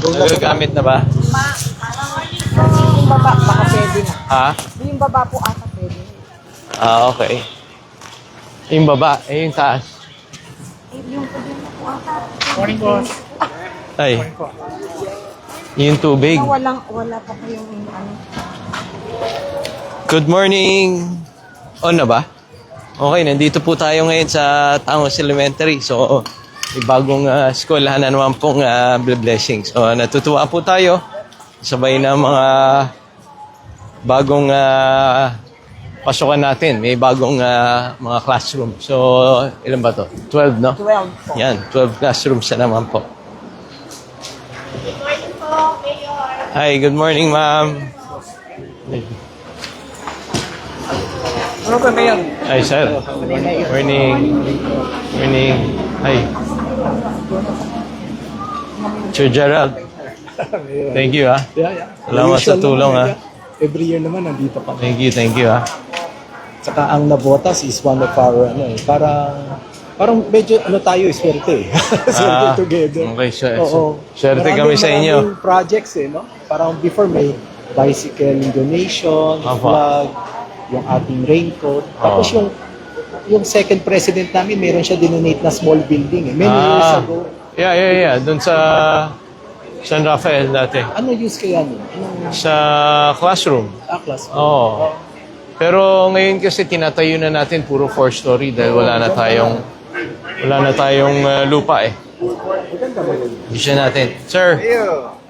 Nagagamit na ba? Yung baba, baka pwede na. Ha? Yung baba po ata pwede. Okay. Yung baba, yung taas. Yung problema po ata. Morning, boss. Ay. Yung tubig. Wala pa po yung ano. Good morning! On na ba? Okay, nandito po tayo ngayon sa Tangos Elementary. So, may bagong eskwelahan na naman pong blessings. So, natutuwa po tayo. Sabay na mga bagong pasukan natin. May bagong mga classroom. So, ilan ba to? 12, no? 12 po. Yan, 12 classrooms na naman po. Good morning po, Mayor. Hi, good morning, ma'am. Ano ba, Mayor? Hi, sir. Morning. Morning. Hi. Sir Gerald. Thank you, ha. Yeah. Salamat sa tulong, ha. Every year naman, nandito pa. Thank you, ha. Saka ang nabotas is one of our, parang medyo, tayo, swerte. Swerte together. Okay, sir. Oo. Swerte kami sa inyo. Maraming projects, no? Parang before may bicycle donation, Opo. flag, yung ating raincoat. Tapos yung second president namin, meron siya dinonate na small building, many years ago. Yeah. Doon sa San Rafael dati. Ano use kaya nun? Anong Sa classroom. class? Oo. Pero ngayon kasi tinatayo na natin puro 4-story dahil wala na tayong lupa eh. Vision natin. Sir,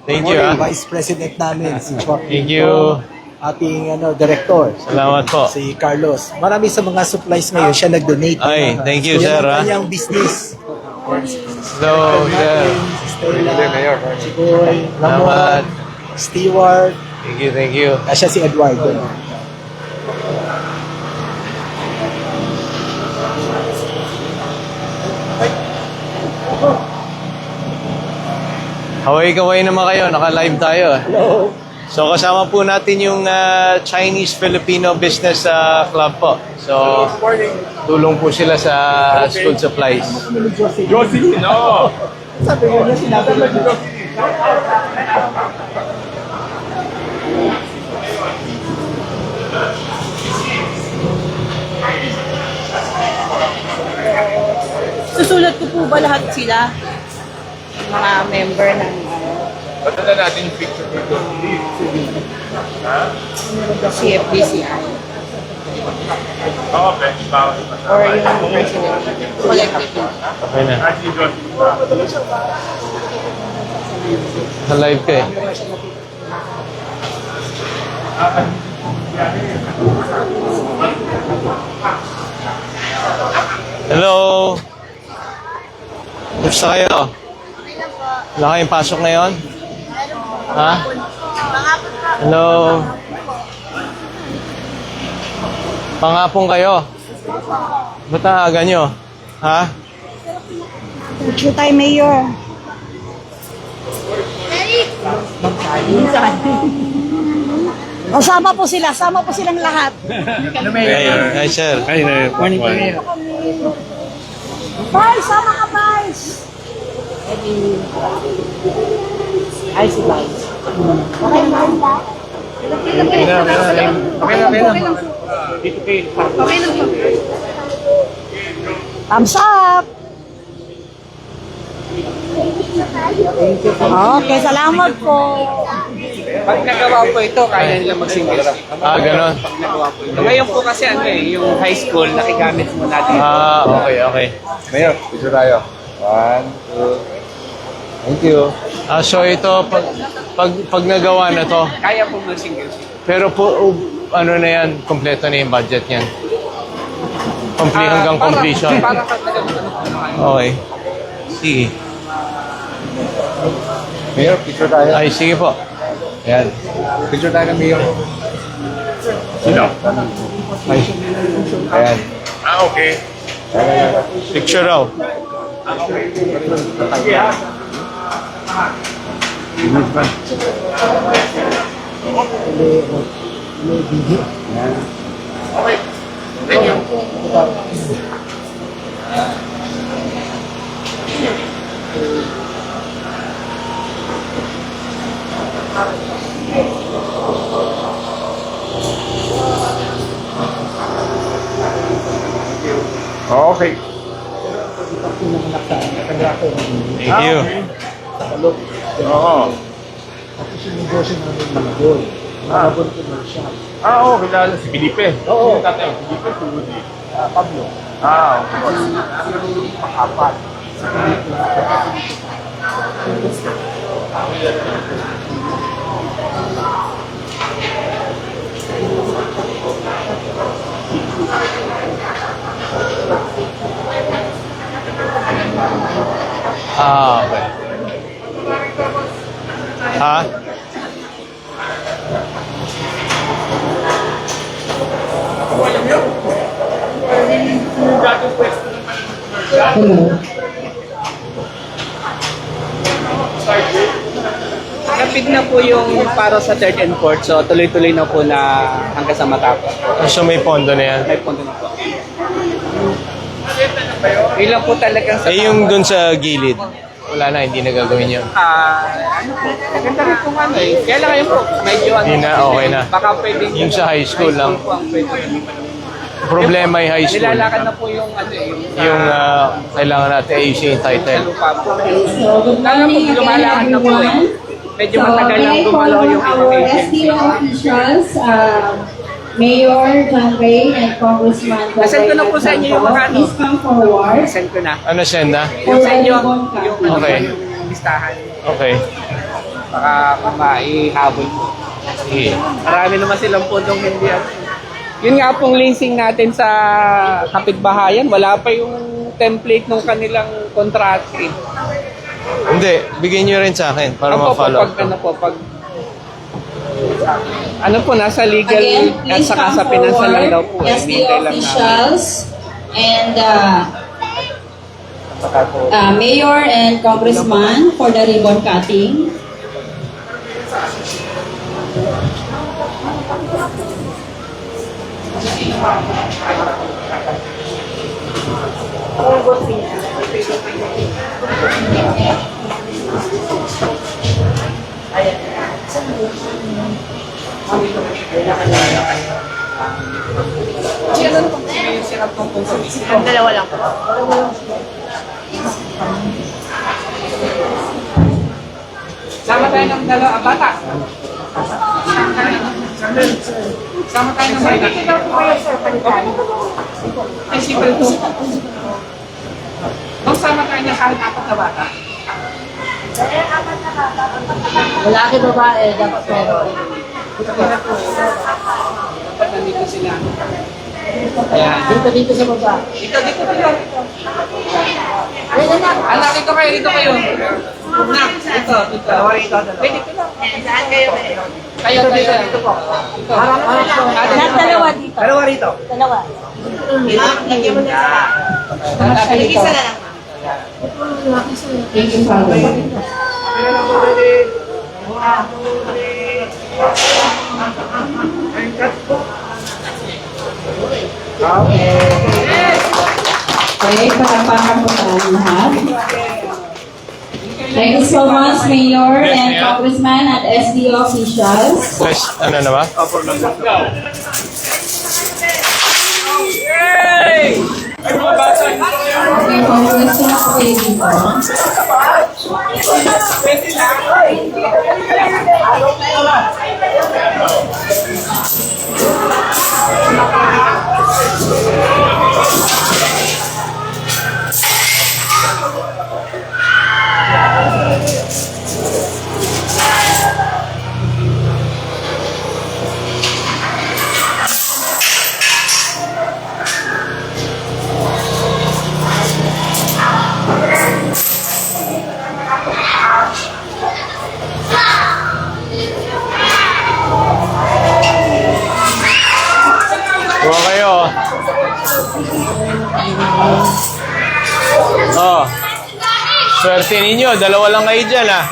thank you, ha. Vice President namin, si Chuck. Thank you. Ating Director, Salamat po. si Carlos. Marami sa mga supplies ngayon, siya nag-donate. Ay, thank you, sir, Yan ha. ang kanyang business. Hello, sir. Si Stella, si Boy, Ramon, Salamat. Stewart, Thank you. siya si Eduardo. Kaway-kaway naman kayo. Naka-live tayo. Hello. So, kasama po natin yung Chinese-Filipino Business Club po. So, tulong po sila sa school supplies. Josie, no! Sabi nga niya, sinabi mo dito. Susulat ko po ba lahat sila? Mga member ng Ba't na natin yung picture dito? CFDCI Oo, pwede. Bawal. or yung president collective. Okay na. Actually, Josie. Naka-live ka eh. Hello! Gusto kayo? Wala kayong pasok ngayon? Ha? Hello? Pangapong kayo? Ba't ang aga nyo? Ha? Thank you, tayo, Mayor. O, sama po silang lahat. Hi, sir. Morning, Mayor. Vice, sama ka, Vice. Ay, si Vice. Okay na. Thumbs up. Okay, salamat po. Pag nagawa po ito, kaya nila mag-single. Ganon. Ngayon po kasi yung high school, nakigamit mo natin. Okay. Mayor, picture tayo. 1, 2. Thank you. So ito, pag nagawa na to, Kaya po mag-single. pero po, ano na yan, kompleto na yung budget niyan. Hanggang completion. Para pag Okay. Sige. Mayor, picture tayo. Ay, sige po. Yan. Picture tayo ng Mayor. Sino? Ay. Ayan. Okay. Picture raw. Okay. Thank you. Okay. Pinanganak sa Tagako. Thank you. Sa Kalok. Oo. Tapos yung negosyo namin Malabon. Malabon commercial. Oo, kilala si Felipe. Oo. Si tatay, Felipe, Tuludi. Pablo. Okay. Makapat. Okay. Ha? Kapit na po yung para sa third and fourth, so tuloy-tuloy na po na hanggang sa matapos. So may pondo na yan. May punto na po. Yun lang po talagang sa Eh yung dun sa gilid, wala na, hindi na gagawin yun. ano po, maganda rin po ano eh. Kaya lang ngayon po, medyo ano. Hindi na, okay na. Baka pwedeng Yung sa high school lang. po ang pwede. Problema yung high school. Nilalakad na po yung ano eh, Yung kailangan natin ayusin yung sa title. lupa po. So, good Lalo po, morning again, lumalakad na po eh. everyone. Medyo So, matagal can lang I gumalaw call yung our agency. SDO officials, Mayor John Ray and Congressman Nasend ko na po sa inyo yung mga ano. Please come forward. Send ko na. Ano, send na? Yung sa inyo, For yung, the Okay. yung listahan. Okay. Baka maihabol mo. Sige. Marami naman silang pundong hindi ano. Yun nga pong leasing natin sa kapitbahayan, wala pa yung template ng kanilang contract. Eh. Hindi, bigyan nyo rin sa akin para Ano po, ma-follow pag, up. ano po, pag ano po, nasa legal Again, at please saka come sa financial lang daw po. forward, SDO Hinihintay lang namin. officials and Mayor and Congressman for the ribbon cutting. Dalawa lang po. Sama tayo ng dalawa, bata. Sama tayo ng bata. Ay, simple to. Kung sama tayo niya kahit apat na bata. Lalaki, babae, dapat meron. Dapat nandito sila. Ayan. Dito sa baba. Dito. Anak, dito kayo. Nak, dito. Pwede dito lang. Saan kayo? Kayo. Dito po. Dito. Dalawa dito. Dalawa rito. Dalawa. Lagyan mo na isa. Isa na lang. Thank you, Father. Okay, palapakan po tayo lahat. Thank you so much, Mayor and Congressman at SDO officials. Plus, ano na ba? Okay, Congressman po kayo dito. Kuha kayo. Oh. Swerte ninyo, dalawa lang kayo dyan, ah.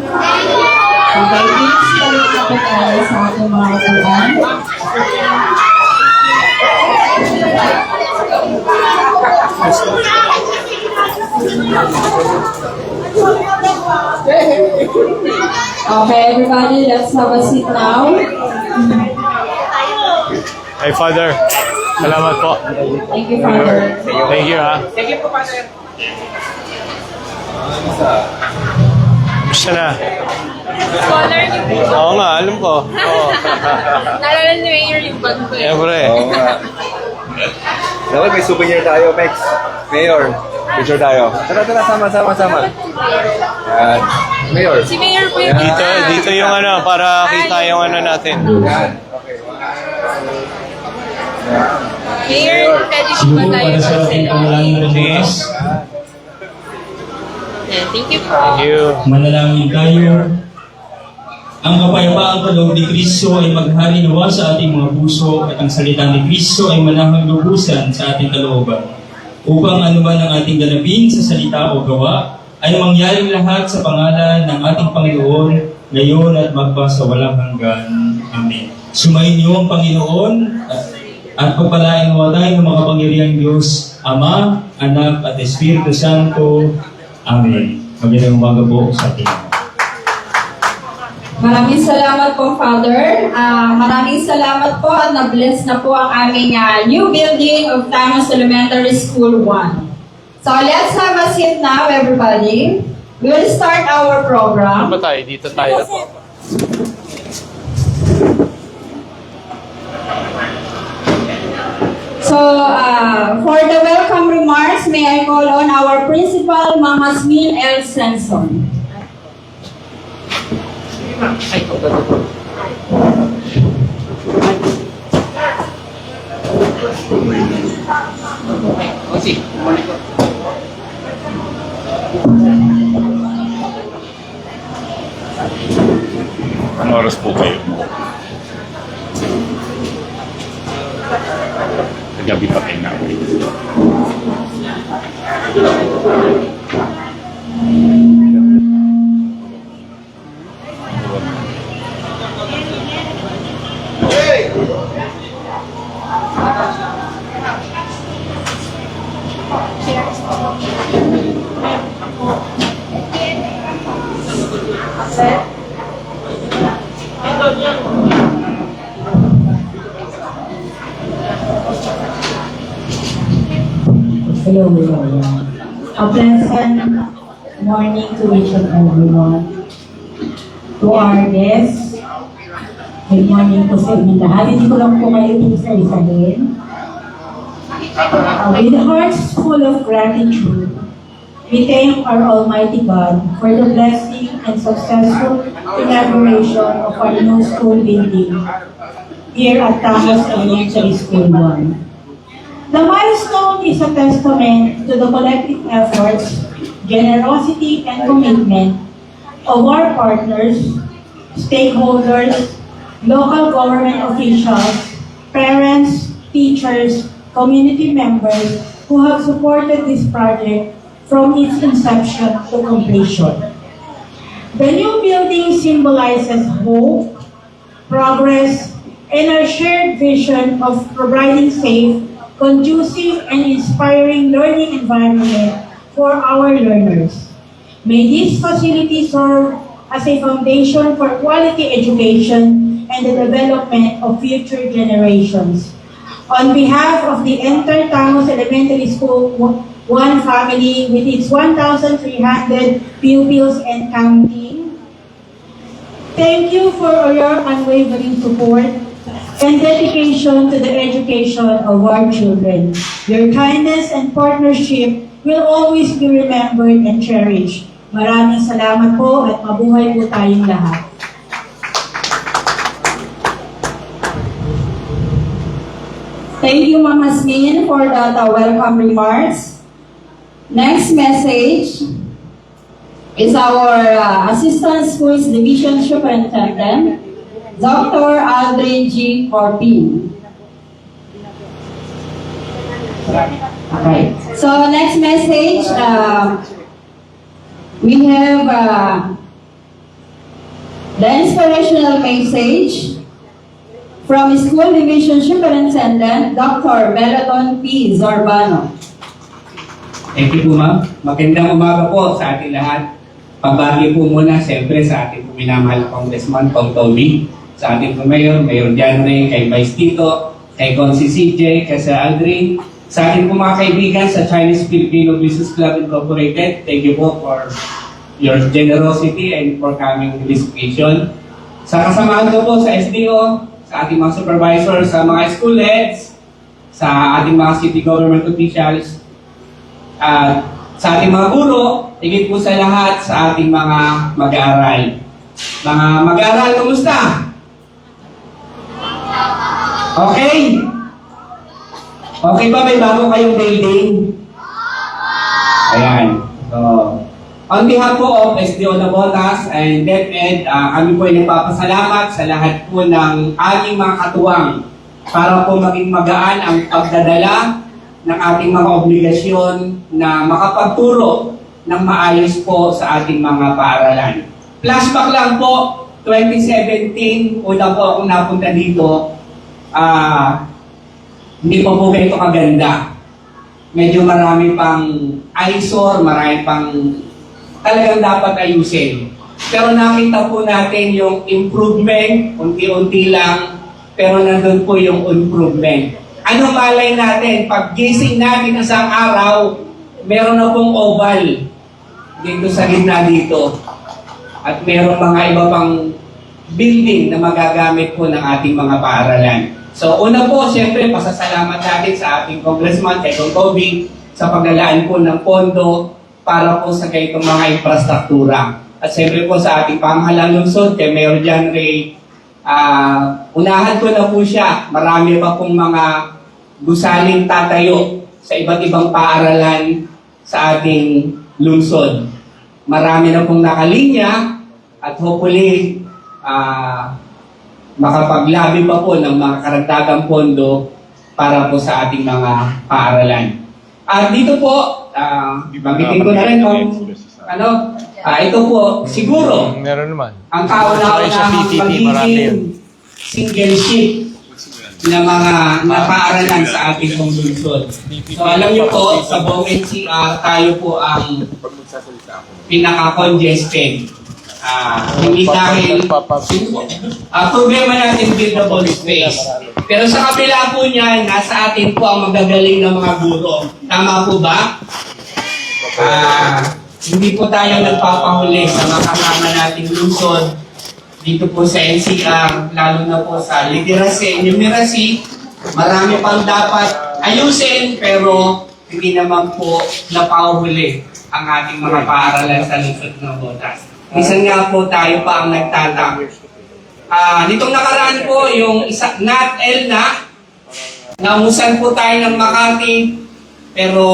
Okay, please, balik na po tayo sa ating mga upuan. Okay, everybody, let's have a seat now. Hey, Father. Salamat po. Thank you, Father. Thank you, ha. Sige po, Father. Gusto na. Scholar niyo po. Oo nga, alam ko. Oo. Naalala ni Mayor yung bag ko eh. Siyempre. Oo nga. Dapat may souvenir tayo, Mex. Mayor, picture tayo. Tara, sama. Yan. Mayor. Si Mayor po yung Dito yung ano, para kita yung ano natin. Yan. Okay. Mayor, pwede po ba tayo para sa ating panalangin ng bukas. Thank you po. Thank you. Manalangin tayo. Ang kapayapaang kaloob ni Kristo ay maghari nawa sa ating mga puso at ang salita ni Kristo ay manahang lubusan sa ating kalooban. Upang anuman ang ating ganapin sa salita o gawa ay mangyaring lahat sa pangalan ng ating Panginoon ngayon at magpa sa walang hanggan. Amen. Sumainyo ang Panginoon at pagpalain mo tayo ng mga pangyarihang Diyos, Ama, Anak at Espiritu Santo. Amen. Magandang umaga po sa ating. Maraming salamat po, Father. Maraming salamat po at na-bless na po ang aming new building of Tamos Elementary School 1. So let's have a seat now, everybody. We will start our program. Ano ba tayo? Dito tayo na po. So, for the welcome remarks, may I call on our principal, Mama Smil L. Senson. Osi, Ano oras po kayo? Gabi pa kayo na. Hello, everyone. A pleasant morning to each and everyone. To our guests, good morning po sa inyong lahat. Hindi ko lang po kayo isa-isahin. With hearts full of gratitude, we thank our Almighty God for the blessing and successful inauguration of our new school building here at Tamos Elementary School 1. The milestone is a testament to the collective efforts, generosity, and commitment of our partners, stakeholders, local government officials, parents, teachers, community members who have supported this project from its inception to completion. The new building symbolizes hope, progress, and our shared vision of providing safe, conducive, and inspiring learning environment for our learners. May this facility serve as a foundation for quality education and the development of future generations. On behalf of the entire Tamos Elementary School 1 family with its 1,300 pupils and counting, thank you for your unwavering support and dedication to the education of our children. Your kindness and partnership will always be remembered and cherished. Maraming salamat po at mabuhay po tayong lahat. Thank you, Mama Smin, for that welcome remarks. Next message is our Assistant Schools Division Superintendent, Dr. Aldrin G. Corpin. Okay. So next message, we have the inspirational message From School Division Superintendent, Dr. Melaton P. Zorbano. Thank you po, ma'am. Magandang umaga po sa ating lahat. Pagbagi po muna, siyempre, sa ating minamahal na Congressman, Kong Toby, sa ating Mayor, Mayor Janre, kay Vice Tito, kay Consi CJ, kay Sir Aldrin, sa ating po mga kaibigan sa Chinese Filipino Business Club Incorporated. Thank you po for your generosity and for coming to this occasion. Sa kasamahan ko po sa SDO, sa ating mga supervisors, sa mga school heads, sa ating mga city government officials, at sa ating mga guro, higit po sa lahat sa ating mga mag-aaral. Mga mag-aaral, kumusta? Okay? Okay ba may bago kayong building? Ayan. So, on behalf po of SDO Navotas and DepEd, kami po ay nagpapasalamat sa lahat po ng ating mga katuwang para po maging magaan ang pagdadala ng ating mga obligasyon na makapagturo ng maayos po sa ating mga paaralan. Flashback lang po, 2017, una po akong napunta dito, hindi pa po ganito kaganda. Medyo marami pang eyesore, marami pang talagang dapat ayusin. Pero nakita po natin yung improvement, unti-unti lang, pero nandun po yung improvement. Ano malay natin, pag gising natin isang araw, meron na pong oval dito sa gitna dito. At meron mga iba pang building na magagamit po ng ating mga paaralan. So una po, siyempre, pasasalamat natin sa ating Congressman, kay Kong Toby, sa paglalaan po ng pondo para po sa ganitong mga infrastruktura. At siyempre po sa ating pamahalang lungsod, kay Mayor John Ray, unahan ko na po siya. Marami pa pong mga gusaling tatayo sa iba't ibang paaralan sa ating lungsod. Marami na pong nakalinya at hopefully makapaglabi pa po ng mga karagdagang pondo para po sa ating mga paaralan. At dito po, banggitin ko na rin kung ito po, siguro, Meron naman. ang kauna-unahang magiging single shift na mga napaaralan sa ating pong lungsod. So alam niyo po, sa buong NCR, tayo po ang pinaka-congested. Hindi dahil problema natin buildable space. Pero sa kabila po niya, nasa atin po ang magagaling ng mga guro. Tama po ba? Hindi po tayo nagpapahuli sa mga kasama nating lungsod dito po sa NCR, lalo na po sa literacy and numeracy. Marami pang dapat ayusin, pero hindi naman po napahuli ang ating mga paaralan sa lungsod ng Botas. Minsan nga po tayo pa ang nagtatang. Nitong nakaraan po, yung NAT-L nausan po tayo ng Makati, pero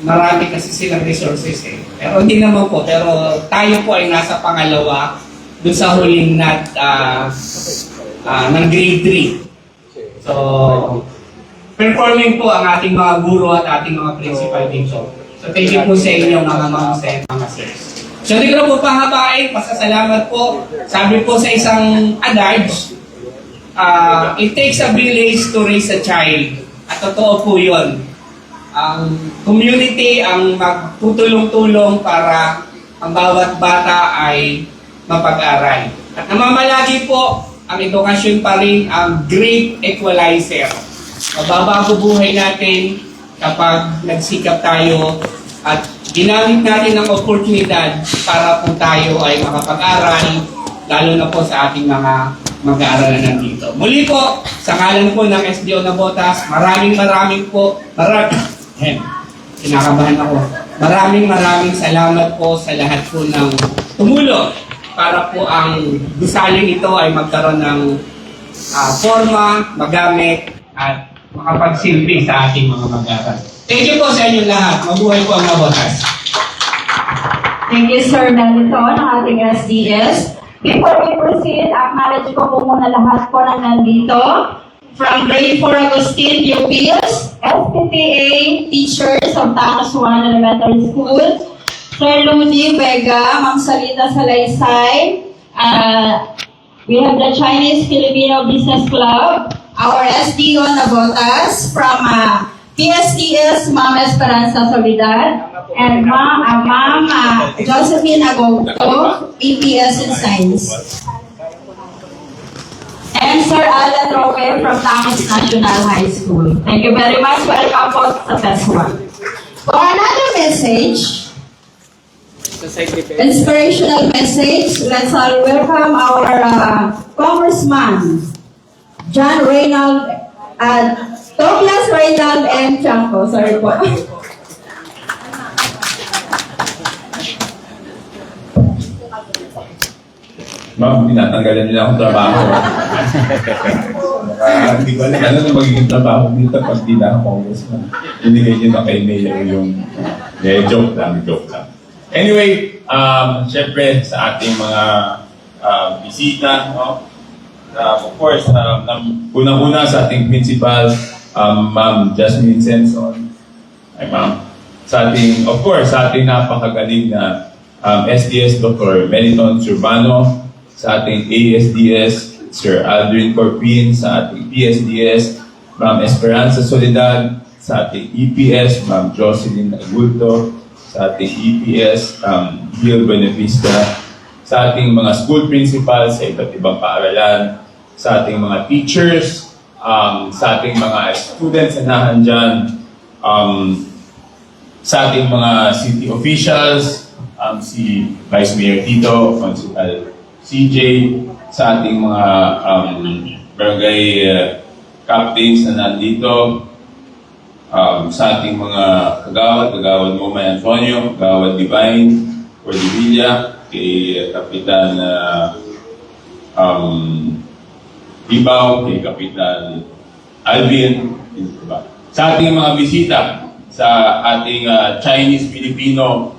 marami kasi silang resources eh. Pero hindi naman po, pero tayo po ay nasa pangalawa dun sa huling NAT ng grade 3. So, performing po ang ating mga guro at ating mga principal dito. So, thank you po sa inyo mga ma'ams and mga sirs. So, hindi ko na po pahabain, pasasalamat po. Sabi po sa isang adage, it takes a village to raise a child. At totoo po yun. Ang community ang magtutulong-tulong para ang bawat bata ay mapag-aral. At namamalagi po, ang edukasyon pa rin ang great equalizer. Mababago buhay natin kapag nagsikap tayo at ginamit natin ang oportunidad para po tayo ay makapag-aral, lalo na po sa ating mga mag-aaralan nandito. Muli po, sa ngalan po ng SDO Navotas, maraming kinakabahan ako. Maraming salamat po sa lahat po ng tumulong para po ang gusaling ito ay magkaroon ng forma, magamit, at makapagsilbi sa ating mga mag-aaral. Thank you po sa inyong lahat. Mabuhay po ang Navotas. Thank you, Sir Meliton, ng ating SDS. Before we proceed, acknowledge ko po muna lahat po na nandito. From grade 4 Agustin pupils, SPTA teachers of Tanos 1 Elementary School, Sir Luni Vega, Ma'am Salita Salaysay, We have the Chinese Filipino Business Club, our SDO Nabotas from PSTS Ma'am Esperanza Soledad, and Ma'am Josephine Agogo, APS in Science. And Sir Alan Roque from Tamis National High School. Thank you very much. Welcome po sa FESWA. For another message, inspirational message, let's all welcome our Congressman, John Reynald, Douglas Reynald M. Chanco. Sorry po. Ma'am, tinatanggalan nila akong trabaho. Hindi ko alam ano na magiging trabaho dito pag di na ako congressman. Binigay niyo na kay Mayor yung joke lang. Anyway, syempre sa ating mga bisita, no? Of course, unang-una sa ating principal, Ma'am Jasmine Senson. Ay ma'am. Of course, sa ating napakagaling na SDS Dr. Meliton Surbano, sa ating ASDS, Sir Aldrin Corpin, sa ating PSDS, Ma'am Esperanza Soledad, sa ating EPS, Ma'am Jocelyn Agulto, sa ating EPS, Gil Buenavista, sa ating mga school principals sa iba't ibang paaralan, sa ating mga teachers, sa ating mga students na nandyan, sa ating mga city officials, si Vice Mayor Tito, Consul CJ, sa ating mga barangay captains na nandito, sa ating mga kagawad Momay Antonio, kagawad Divine, Cordivilla, kay Kapitan Ibaw, kay Kapitan Alvin, sa ating mga bisita, sa ating Chinese-Filipino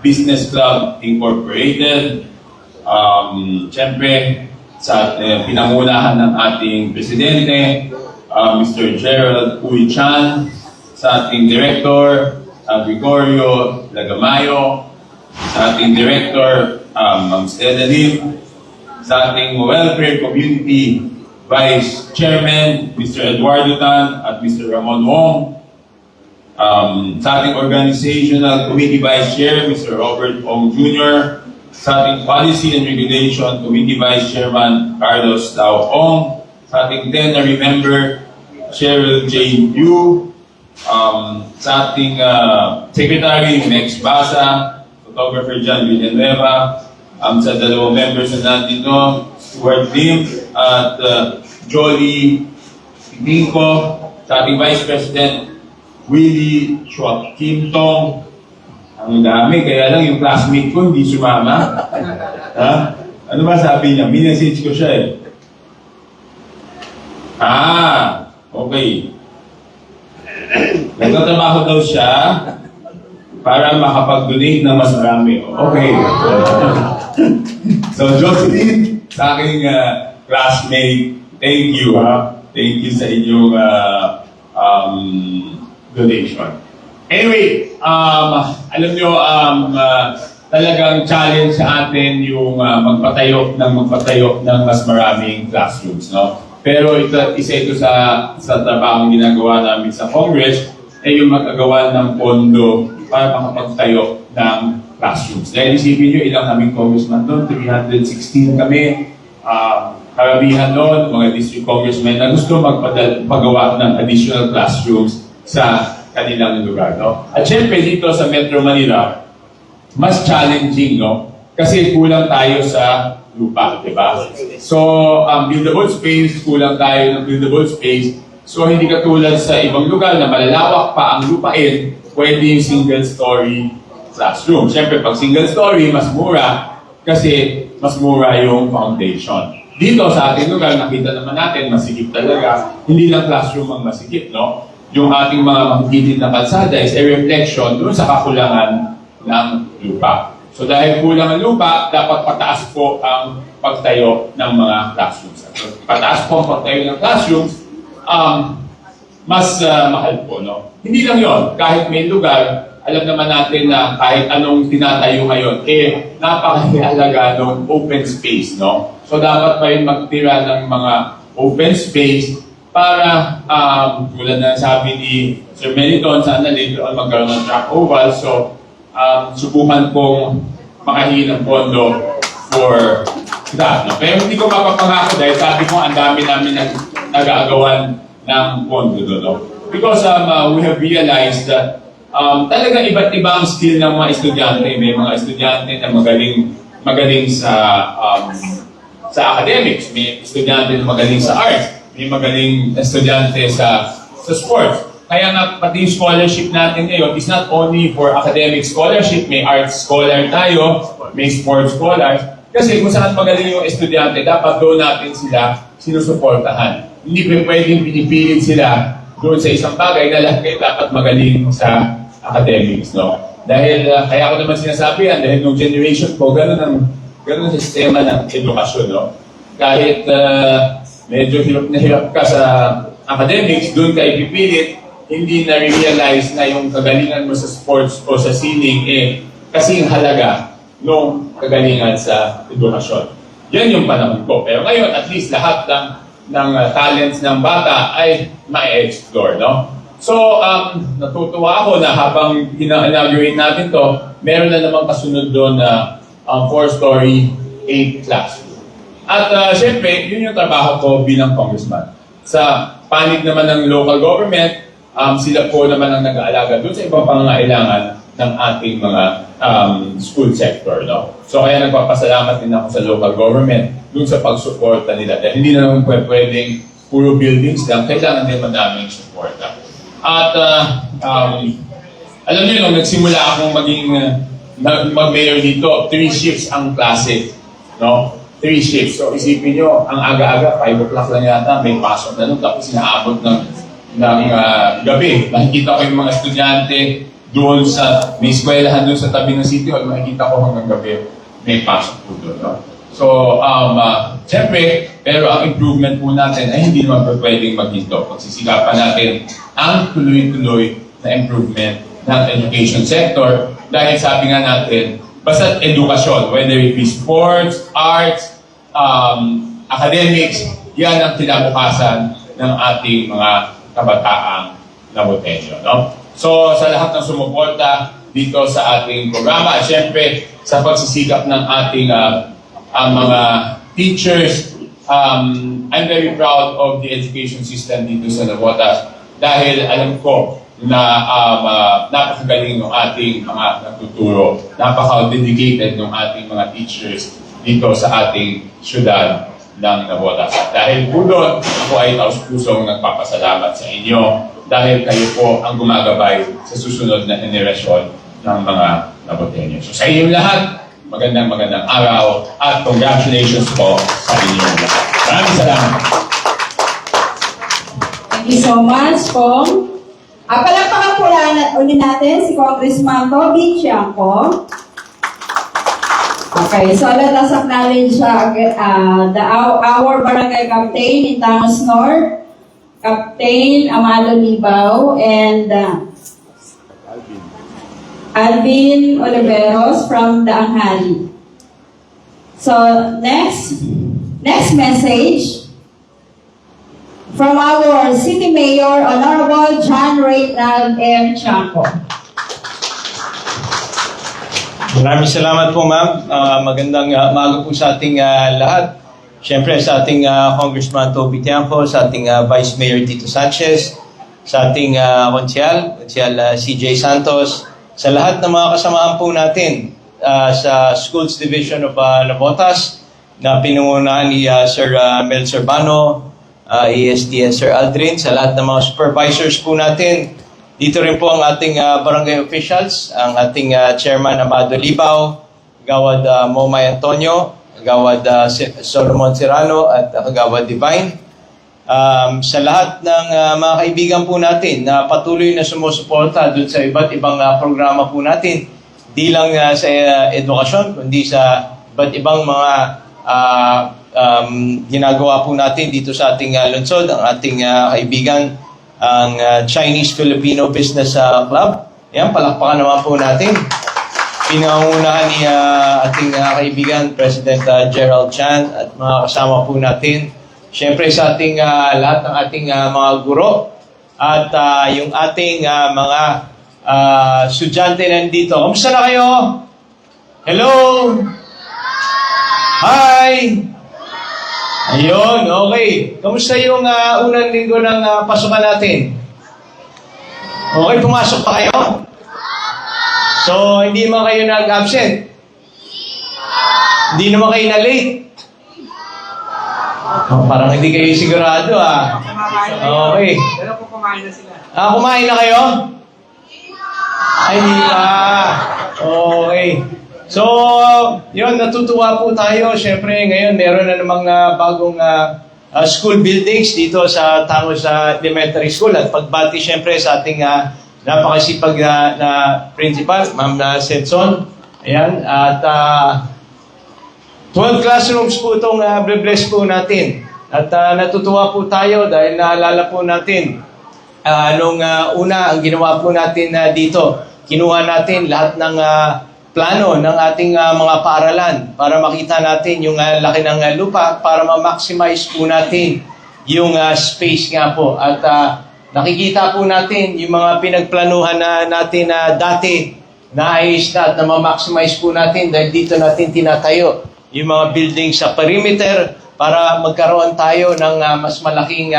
Business Club Incorporated, siyempre, sa pinangunahan ng ating Presidente, Mr. Gerald Uy Chan, sa ating Director, Gregorio Lagamayo, sa ating Director, Ma'am Stella Lim, sa ating Welfare Community Vice Chairman, Mr. Eduardo Tan at Mr. Ramon Wong, sa ating Organizational Committee Vice Chair, Mr. Robert Ong Jr., sa ating Policy and Regulation Committee Vice Chairman, Carlos Lao Ong, sa ating plenary member, Cheryl Jane Yu, sa ating Secretary, Mex Basa, Photographer John Villanueva, sa dalawang members na nandito, Stuart Lim at Jolly Pinco, sa ating Vice President, Willie Chua Kim Tong. Ang dami, kaya lang yung classmate ko hindi sumama. Ha? Ano ba sabi niya? Minessage ko siya eh. Okay. Nagtatrabaho daw siya para makapag-donate ng mas marami. Okay. So, Jocelyn, sa aking classmate, thank you. Thank you sa inyong donation. Anyway, alam nyo, talagang challenge sa atin yung magpatayo ng mas maraming classrooms, no? Pero isa ito sa trabaho ginagawa namin sa Congress ay yung magagawa ng pondo para makapagtayo ng classrooms. Dahil isipin nyo, ilang kaming congressman doon, 316 kami. Karamihan doon, mga district congressmen na gusto magpagawa ng additional classrooms sa kanilang lugar, no? At syempre dito sa Metro Manila, mas challenging, no? Kasi kulang tayo sa lupa, di ba? So, buildable space, kulang tayo ng buildable space. So, hindi katulad sa ibang lugar na malalawak pa ang lupain, pwede yung single-story classroom. Syempre, pag single-story, mas mura kasi mas mura yung foundation. Dito sa ating lugar, nakita naman natin, masikip talaga. Hindi lang classroom ang masikip, no? Yung ating mga makikitid na kalsada is a reflection doon sa kakulangan ng lupa. So dahil kulang ang lupa, dapat pataas po ang pagtayo ng mga classrooms. Pataas po ang pagtayo ng classrooms, mas mahal po, no? Hindi lang yon, kahit may lugar, alam naman natin na kahit anong tinatayo ngayon, napakahalaga ng open space, no? So dapat pa rin magtira ng mga open space para tulad na sabi ni Sir Meriton, sana later on magkaroon ng track oval. So subukan kong makahingi ng pondo for that. No? Pero hindi ko mapapangako dahil sabi ko ang dami namin nag-aagawan ng pondo doon. No? Because we have realized that talaga iba't iba ang skill ng mga estudyante. May mga estudyante na magaling sa academics, may estudyante na magaling sa arts, may magaling estudyante sa sports. Kaya nga pati yung scholarship natin ngayon is not only for academic scholarship, may arts scholar tayo, may sports scholars. Kasi kung saan magaling yung estudyante, dapat doon natin sila sinusuportahan. Hindi pwedeng pinipilit sila doon sa isang bagay na lahat kayo dapat magaling sa academics, no? Dahil, kaya ako naman sinasabi yan, dahil nung generation ko, ganun ang sistema ng edukasyon, no? Kahit medyo hirap ka sa academics, doon ka ipipilit, hindi na-realize na yung kagalingan mo sa sports o sa sining, kasing halaga nung kagalingan sa edukasyon. Yan yung panahon ko. Pero ngayon, at least lahat ng talents ng bata ay ma-explore, no? So, natutuwa ako na habang ina-inaugurate natin to, meron na namang kasunod doon na 4-story, 8 classroom. At syempre, yun yung trabaho ko bilang congressman. Sa panig naman ng local government, sila po naman ang nag-aalaga doon sa ibang pangangailangan ng ating mga school sector. No? So kaya nagpapasalamat din ako sa local government doon sa pagsuporta nila. Dahil hindi na naman pwedeng puro buildings lang, kailangan din madaming suporta. At alam niyo, nung nagsimula akong mag-mayor dito, 3 shifts ang klase. No? 3 shifts. So isipin nyo, ang aga-aga, 5 o'clock lang yata, may pasok na nun, tapos inaabot ng gabi. Nakikita ko yung mga estudyante doon sa, may eskwelahan doon sa tabi ng City Hall, makikita ko hanggang gabi, may pasok po doon. No? So, siyempre, pero ang improvement po natin ay hindi naman pwedeng maghinto. Pagsisikapan natin ang tuloy-tuloy na improvement ng education sector dahil sabi nga natin, basta edukasyon, whether it be sports, arts, academics, yan ang kinabukasan ng ating mga kabataang nabotenyo. No? So, sa lahat ng sumuporta dito sa ating programa, at syempre, sa pagsisikap ng ating mga teachers, I'm very proud of the education system dito sa Navotas dahil alam ko na napakagaling ng ating mga nagtuturo, napaka-dedicated ng ating mga teachers dito sa ating syudad ng Navotas. Dahil po doon, ako ay taus-pusong nagpapasalamat sa inyo dahil kayo po ang gumagabay sa susunod na henerasyon ng mga Navoteños. So sa inyong lahat, magandang araw at congratulations po sa inyong lahat. Maraming salamat. Thank you so much, Kong. Palakpakan po ulit natin si Congressman Toby Tiangco. Okay, so let us acknowledge our barangay captain in Tanos North, Captain Amado Libao, and Alvin Oliveros from the Anghali. So next message from our City Mayor, Honorable John Reynald M. Tiangco. Maraming salamat po, ma'am. Magandang umaga po sa ating lahat. Siyempre sa ating Congressman Toby Tiangco, sa ating Vice Mayor Tito Sanchez, sa ating konsyal CJ Santos, sa lahat ng mga kasamaan po natin sa Schools Division of Navotas na pinungunahan ni Sir Mel Serbano, ESTS Sir Aldrin, sa lahat ng mga supervisors po natin. Dito rin po ang ating barangay officials, ang ating Chairman Amado Libao, Gawad Momay Antonio, Gawad Solomon Serrano at Gawad Divine. Sa lahat ng mga kaibigan po natin na patuloy na sumusuporta dun sa iba't ibang programa po natin, di lang sa edukasyon, kundi sa iba't ibang mga ginagawa po natin dito sa ating lungsod, ang ating kaibigan, ang Chinese-Filipino Business Club. Yan, palakpakan naman po natin. pinangunahan ni ating kaibigan, President Gerald Chan, at mga kasama po natin. Siyempre sa ating lahat ng ating mga guro at yung ating mga estudyante nandito. Kamusta na kayo? Hello? Hi! Ayun, okay. Kamusta yung unang linggo ng pasukan natin? Okay, pumasok pa kayo? So, hindi naman kayo nag-absent? Hindi naman kayo na-late? Oh, parang hindi kayo sigurado Okay. Pero po kumain na sila. Kumain na kayo? Ay, hindi pa. Okay. So, yun, natutuwa po tayo. Siyempre, ngayon, meron na namang bagong school buildings dito sa Tangos Elementary School. At pagbati, siyempre, sa ating napakasipag na principal, Ma'am Setson. Ayan. At 12 classrooms po itong bless po natin. At natutuwa po tayo dahil naalala po natin nung una, ang ginawa po natin dito, kinuha natin lahat ng plano ng ating mga paaralan para makita natin yung laki ng lupa para ma-maximize po natin yung space nga po. At nakikita po natin yung mga pinagplanuhan natin dati na ayos na at na ma-maximize po natin dahil dito natin tinatayo yung mga building sa perimeter para magkaroon tayo ng mas malaking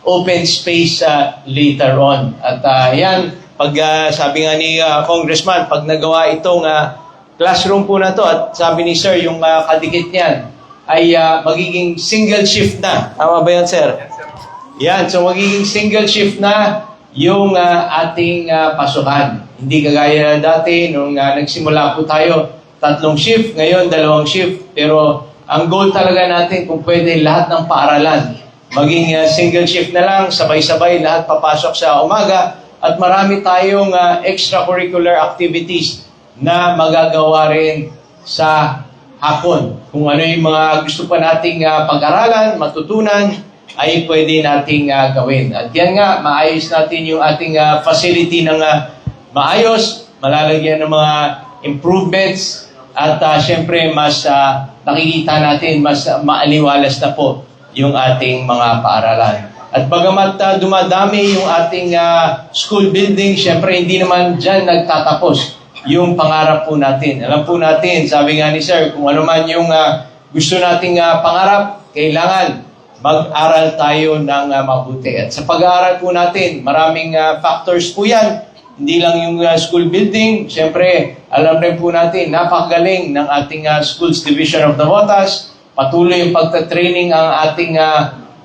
open space later on. At yan, pag sabi nga ni Congressman, pag nagawa itong classroom po na to at sabi ni Sir, yung kadikit niyan ay magiging single shift na. Tama ba yan, Sir? Yan, so magiging single shift na yung ating pasukan. Hindi kagaya na dati nung nagsimula po tayo, 3 shift, ngayon 2 shift. Pero ang goal talaga natin kung pwede lahat ng paaralan, maging single shift na lang, sabay-sabay lahat papasok sa umaga at marami tayong extracurricular activities na magagawa rin sa hapon. Kung ano yung mga gusto pa nating pag-aralan, matutunan, ay pwede nating gawin. At yan nga, maayos natin yung ating facility ng maayos, malalagyan ng mga improvements, at syempre mas nakikita natin, mas maaliwalas na po yung ating mga paaralan. At bagamat dumadami yung ating school building, syempre hindi naman dyan nagtatapos yung pangarap po natin. Alam po natin, sabi nga ni Sir, kung ano man yung gusto nating pangarap, kailangan mag-aral tayo ng mabuti. At sa pag-aaral po natin, maraming factors po yan. Hindi lang yung school building. Siyempre, alam rin po natin, napakagaling ng ating Schools Division of the Botas. Patuloy yung pagtatraining ang ating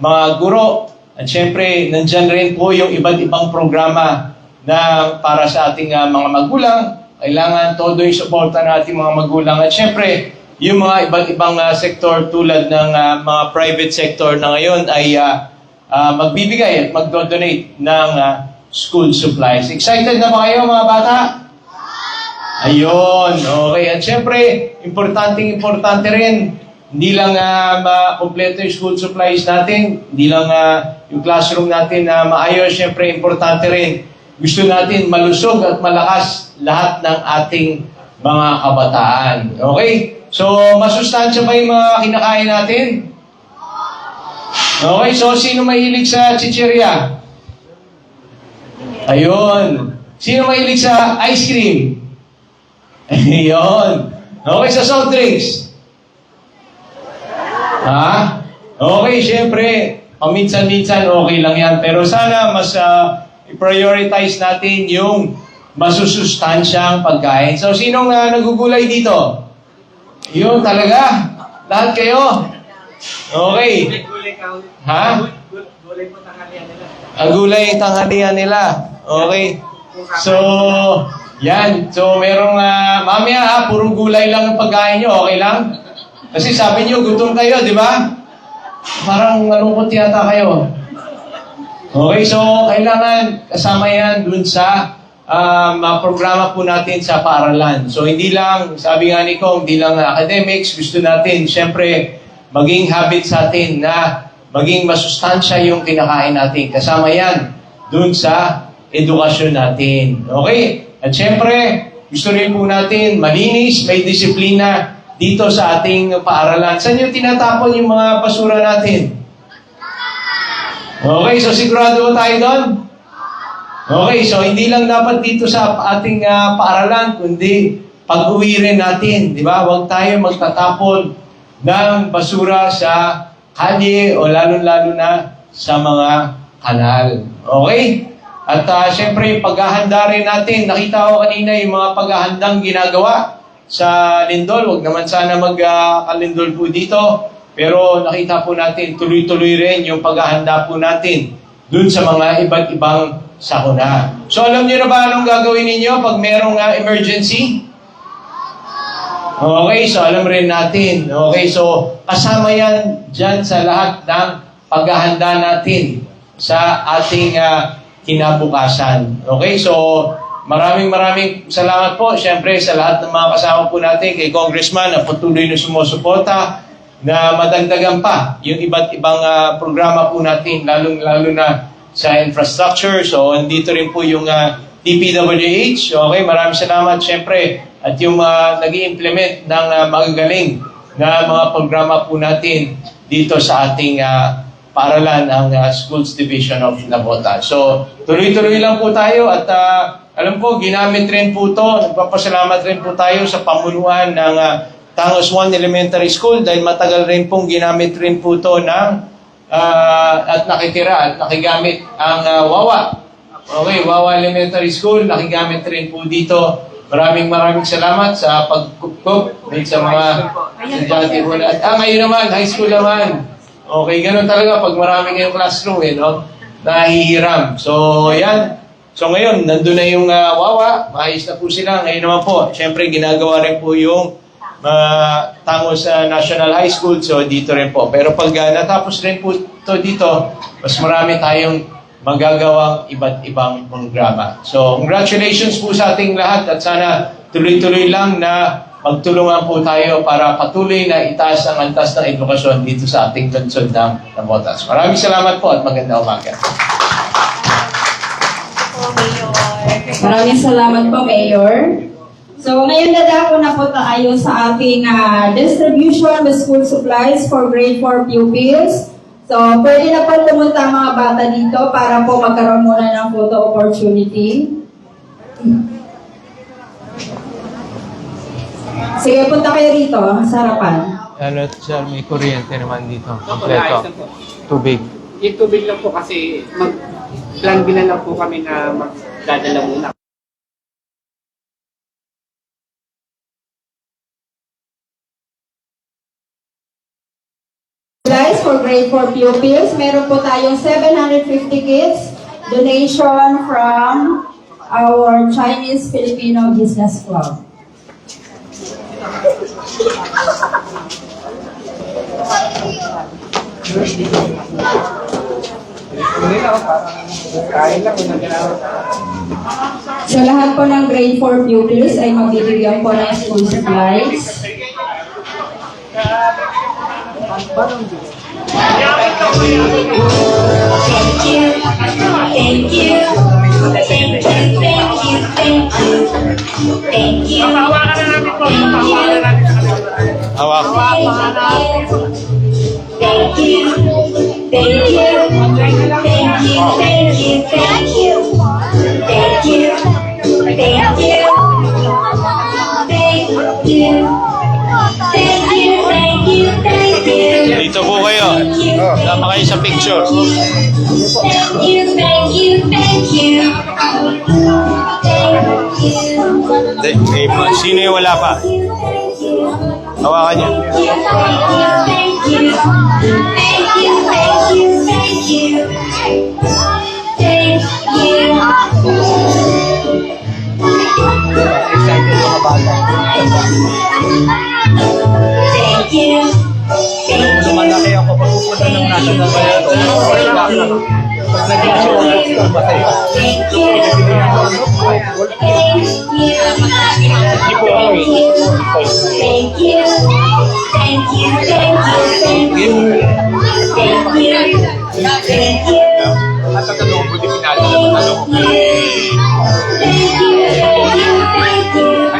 mga guro. At siyempre, nandyan rin po yung iba't ibang programa na para sa ating mga magulang. Kailangan todo yung suporta ng ating mga magulang. At siyempre, yung mga iba't ibang sektor tulad ng mga private sector na ngayon ay magbibigay at magdodonate ng school supplies. Excited na ba kayo mga bata? Ayun, okay. At siyempre, importante rin, hindi lang makompleto yung school supplies natin, hindi lang yung classroom natin na maayos, siyempre importante rin. Gusto natin malusog at malakas lahat ng ating mga kabataan. Okay? So, masustansya ba yung mga kinakain natin? Okay, so sino mahilig sa chichirya? Ayun. Sino mahilig sa ice cream? Ayun. Okay, sa soft drinks? Ha? Okay, syempre, paminsan-minsan okay lang yan. Pero sana mas i-prioritize natin yung masusustansyang pagkain. So, sinong nagugulay dito? Yun talaga. Lahat kayo. Okay. Ha? Gulay po tanghalian nila. Ang gulay yung tanghalian nila. Okay. So, yan. So, merong, mamaya puro gulay lang ang pagkain nyo. Okay lang? Kasi sabi nyo, gutom kayo, di ba? Parang malungkot yata kayo. Okay, so, kailangan kasama yan dun sa programa po natin sa paaralan. So, hindi lang, sabi nga ni Kong, hindi lang academics, gusto natin, syempre, maging habit sa atin na maging masustansya yung kinakain natin. Kasama yan dun sa edukasyon natin. Okay? At syempre, gusto rin po natin malinis, may disiplina dito sa ating paaralan. Saan yung tinatapon yung mga basura natin? Okay, so sigurado ba tayo doon? Okay, so hindi lang dapat dito sa ating paaralan, kundi pag-uwi rin natin, di ba? Huwag tayo magtatapon ng basura sa kalye o lalo-lalo na sa mga kanal. Okay? At syempre, paghahanda rin natin, nakita ko kanina yung mga paghahandang ginagawa sa lindol. Huwag naman sana mag-kalindol po dito. Pero nakita po natin, tuloy-tuloy rin yung paghahanda po natin dun sa mga iba't ibang sakuna. So alam niyo na ba anong gagawin ninyo pag merong emergency? Okay, so alam rin natin. Okay, so kasama yan dyan sa lahat ng paghahanda natin sa ating kinabukasan. Okay, so maraming salamat po siyempre sa lahat ng mga kasama po natin, kay Congressman na patuloy na sumusuporta na madagdagan pa yung iba't ibang programa po natin, lalo na sa infrastructure. So andito rin po yung DPWH. Okay, maraming salamat siyempre at yung nag-i-implement ng magagaling na mga programa po natin dito sa ating paaralan ng Schools Division of Navotas. So, tuloy-tuloy lang po tayo at alam ko, ginamit rin po ito. Nagpapasalamat rin po tayo sa pamunuan ng Tangos 1 Elementary School dahil matagal rin pong ginamit rin po ito at nakitira at nakigamit ang Wawa. Okay, Wawa Elementary School, nakigamit rin po dito. Maraming salamat sa pagkukup sa mga estudyante po. At ngayon naman, high school naman. Okay, ganun talaga pag marami ngayong classroom, nahihiram. So, yan. So, ngayon, nandun na yung Wawa. Maayos na po sila. Ngayon naman po, syempre, ginagawa rin po yung Tangos National High School. So, dito rin po. Pero pag natapos rin po ito dito, mas marami tayong magagawang iba't ibang programa. So, congratulations po sa ating lahat at sana tuloy-tuloy lang na magtulungan po tayo para patuloy na itaas ang antas ng edukasyon dito sa ating lungsod ng Navotas. Maraming salamat po at magandang umaga. Maraming salamat po, Mayor. So, ngayon dadako na po tayo sa ating distribution of school supplies for grade 4 pupils. So, pwede na po pumunta ang mga bata dito para po magkaroon muna ng photo opportunity. Sige, punta kayo rito, sa harapan. Ano, sir, may kuryente naman dito. Kompleto. Tubig. Yung tubig lang po kasi mag-plan bilan lang po kami na magdadala muna. Supplies for grade 4 pupils. Meron po tayong 750 kits. Donation from our Chinese-Filipino Business Club. So lahat po ng grade 4 pupils ay magbibigyan po ng school supplies. Hawak. Dito po kayo. Sama kayo sa picture. Sino yung wala pa? Hawakan niyo. Excited mga bata. Lumalaki ako pag pupunta ng nasa nabayan. Pag naging show, masaya. At ang tanong ko, di pinalo na tanong. Thank you.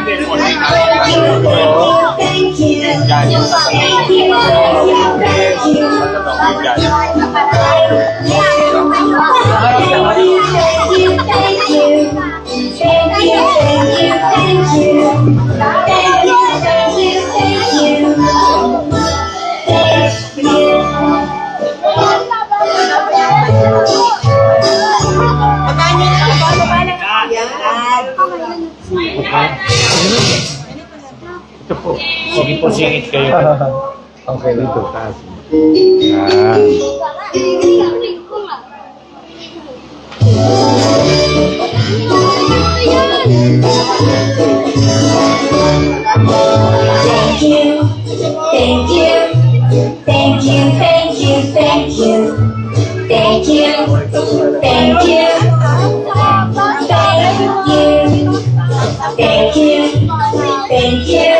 Pusingit kayo. Okay lang. Dito, taas. Yan. Thank you, thank you, thank you, thank you, thank you, thank you, thank you, thank you, thank you, thank you,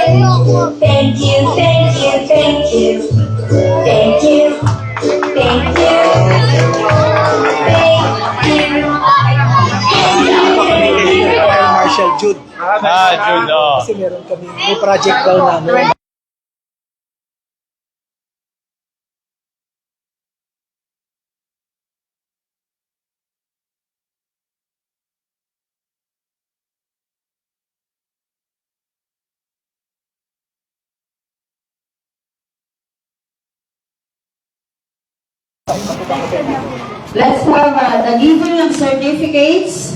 thank you, thank you, thank you, thank you, thank you, Marshall Jude. Jude, oh. Kasi meron kami, may project daw namin. Let's have the giving of certificates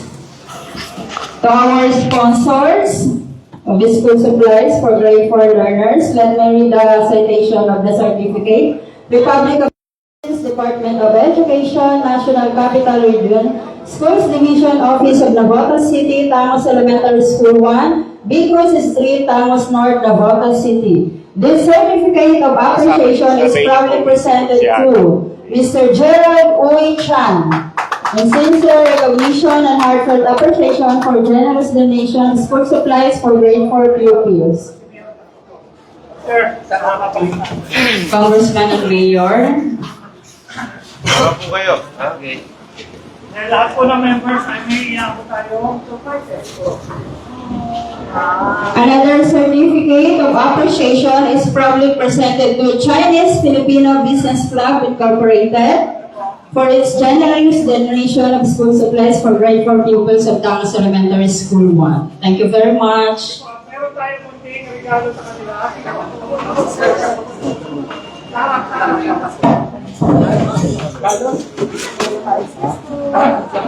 to our sponsors of the school supplies for grade 4 learners. Let me read the citation of the certificate. Republic of Department of Education, National Capital Region, Schools Division Office of Navotas City, Tangos Elementary School 1, Bicos Street, Tangos North, Navotas City. This certificate of appreciation is proudly presented to Mr. Gerald Uy Chan, in sincere recognition and heartfelt appreciation for generous donation of school supplies for grade 4 pupils. Congressman and Mayor. Ano po kayo? Okay. Lahat po ng members ay may po tayo. Another certificate of appreciation is proudly presented to Chinese Filipino Business Club Incorporated for its generous donation of school supplies for grade 4 pupils of Tangos Elementary School 1. Thank you very much. Meron tayo munting regalo sa kanila.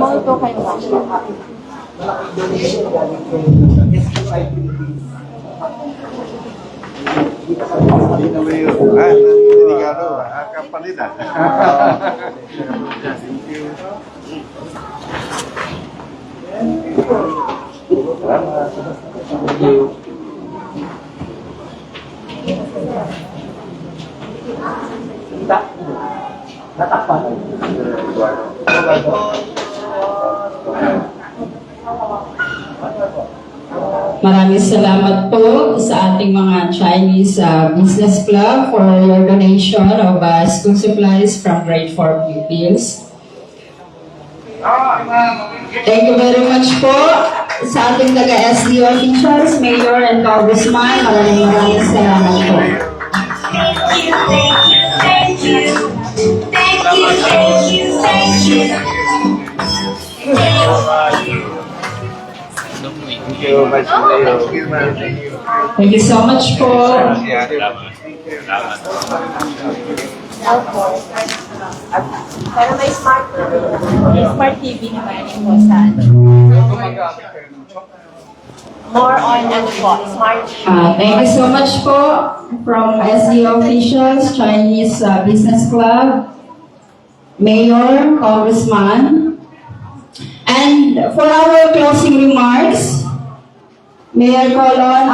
Molto kayo ba? Kapalit ah. Maraming salamat po sa ating mga Chinese Business Club for your donation of school supplies from grade 4 pupils. Thank you very much po sa ating taga-SD officials, Mayor and Congressman. Maraming salamat po. Thank you, thank you, thank you. Thank you, thank you, thank you. Thank you, Vice Mayor. Thank you so much po. Pero may smart TV. May smart TV naman po sa more on ano po, smart TV. Thank you so much po from SD officials, Chinese Business Club, Mayor, Congressman. And for our closing remarks, may I call on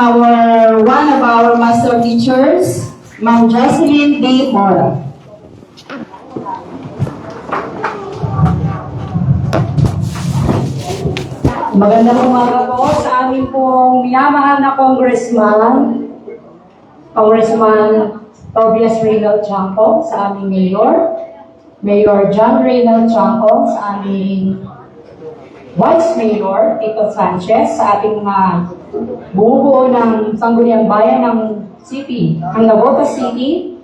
one of our master teachers, Ma'am Jocelyn D. Mora. Magandang umaga po sa aming pong minamahal na Congressman Tobias Reynald Chanco, sa aming Mayor, Mayor John Reynald Chanco, sa aming Vice Mayor Tito Sanchez, sa ating bubuo ng Sangguniang Bayan ng City, ng Navotas City,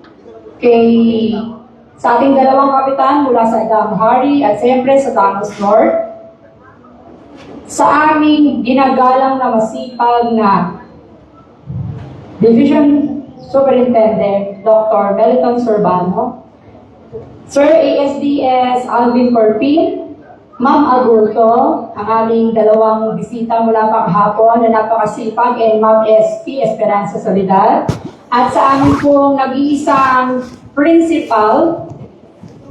sa ating dalawang kapitan mula sa Damhari at siyempre sa Tangos North, sa aming ginagalang na masipag na Division Superintendent Dr. Meliton Sorbano, Sir ASDS Alvin Corpin, Ma'am Agurto, ang aming dalawang bisita mula pang hapon na napakasipag, and Ma'am SP Esperanza Solidad, At sa amin pong nag-iisang principal,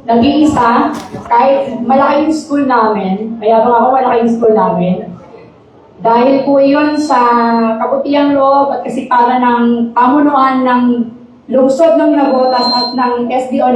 nag-iisa, kahit malaki yung school namin, kaya ako malaki yung school namin, dahil po yun sa kabutihang loob at kasipagan ng pamunuan ng lungsod ng Navotas at ng SDO